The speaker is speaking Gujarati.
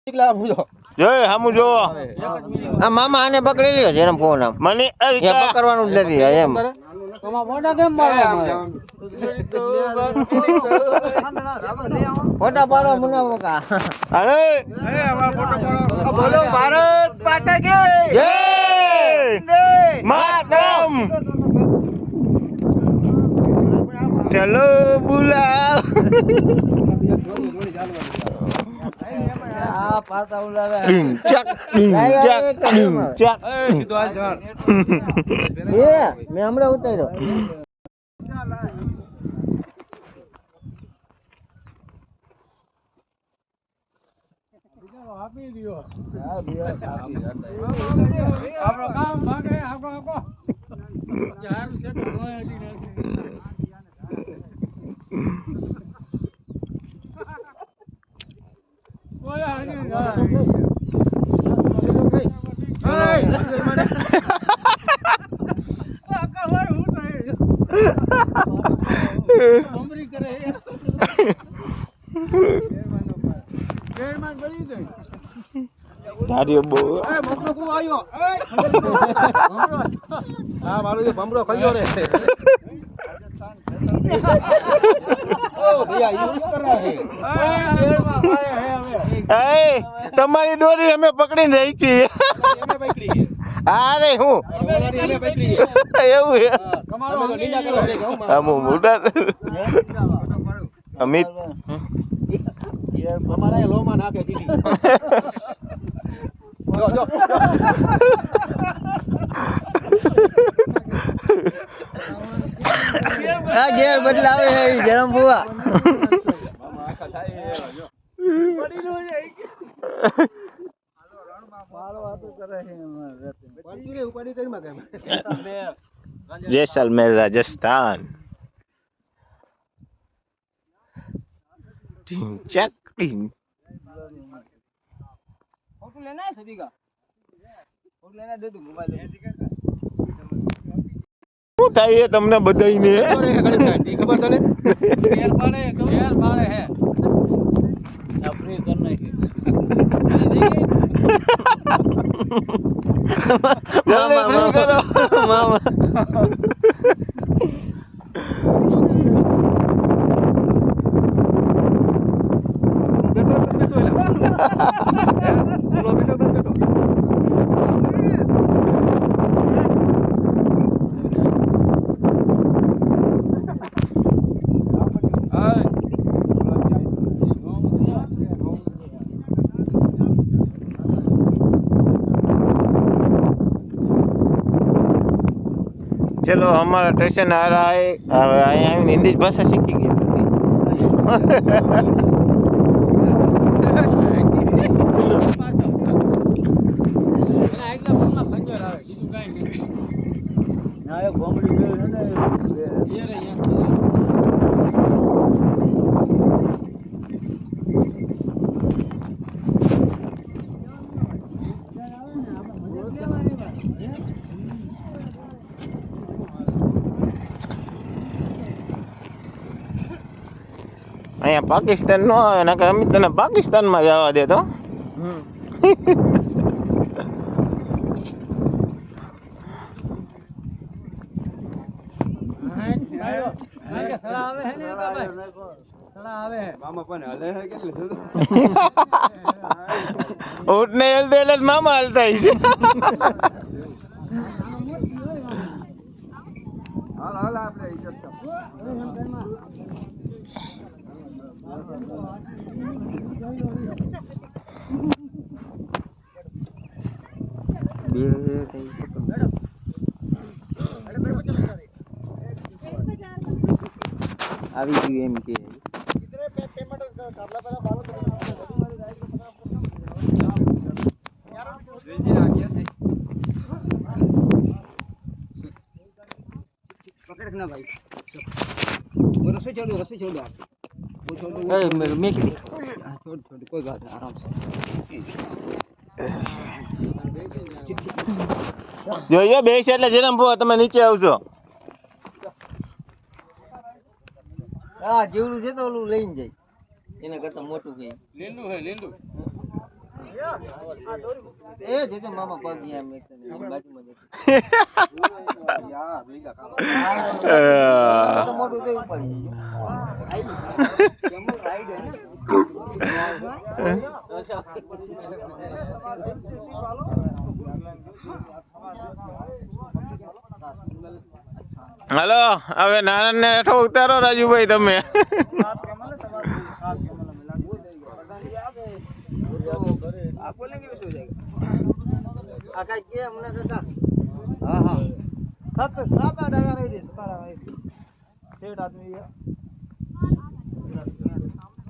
જોય હામું જો આ મામા આને પકડી લ્યો જેને ફોન આમ મને એ પકડવાનું જ નથી એમ ફોટા પાડો મુના કા અરે બોલો ભારત માતા કી જય માતરમ ચલો બુલાવ આ પાતા ઉલાવે ચક ચક સીધો હાલ જવાન મેં હમણાં ઉતાર્યો આપી દિયો આપણો કામ ભાગે આપણો યારું છે તારી બહુ હા મારો જે ભમરો ખાયો રે ઓ ભૈયા યે શું કર રહા હે તમારી દોરી અમે પકડીને રાખી અરે હું એવું છે મોટા અમિત અમારા લોમાં નાખે દીદી જો જો આ ઘેર બદલાવે હે જરમ બુઆ પડી નો જાય મારો વાતો કરે હે પડી રે ઉપાડી કરી માં जैसलमेर राजस्थान चक फोटो लेना है सभी का फोटो लेना दे दूं मोबाइल શું થાય તમને બધાઈને ખબર તને ઘેર પાડે હે આપણી કર નાખી મામા चलो हमारा स्टेशन आ रहा है आया हिंदी भाषा सीखी गई અહીંયા પાકિસ્તાન નો આવે નકર અમે તને પાકિસ્તાનમાં જવા દે તો ઊંટ ને હલતે એટલે મામા હલતા છે હાલ આપણે આવી ગયું એમ કે पकड़ना भाई वो रस्सी छोड़ वो छोड़ दो मैं की छोड़ कोई बात नहीं आराम से જોયો બેસ એટલે જરમ પો તમે નીચે આવજો હા જેવડું છે તો ઓલું લઈને જાય એના કરતા મોટું છે લીંડું હે લીંડું એ જોજો મામા પગ ગયા મેં તને બાજુમાં જતો યાર લીલા ખાવા તો મોટું તો ઉપર કેમ રાઈડ હે ને હાલો હવે નાના ને હેઠો ઉતારો રાજુભાઈ તમે आप बोलेंगे वैसे हो जाएगा आका के हमने काका हां हां सात आठ आया नहीं दे 17 सेठ आदमी है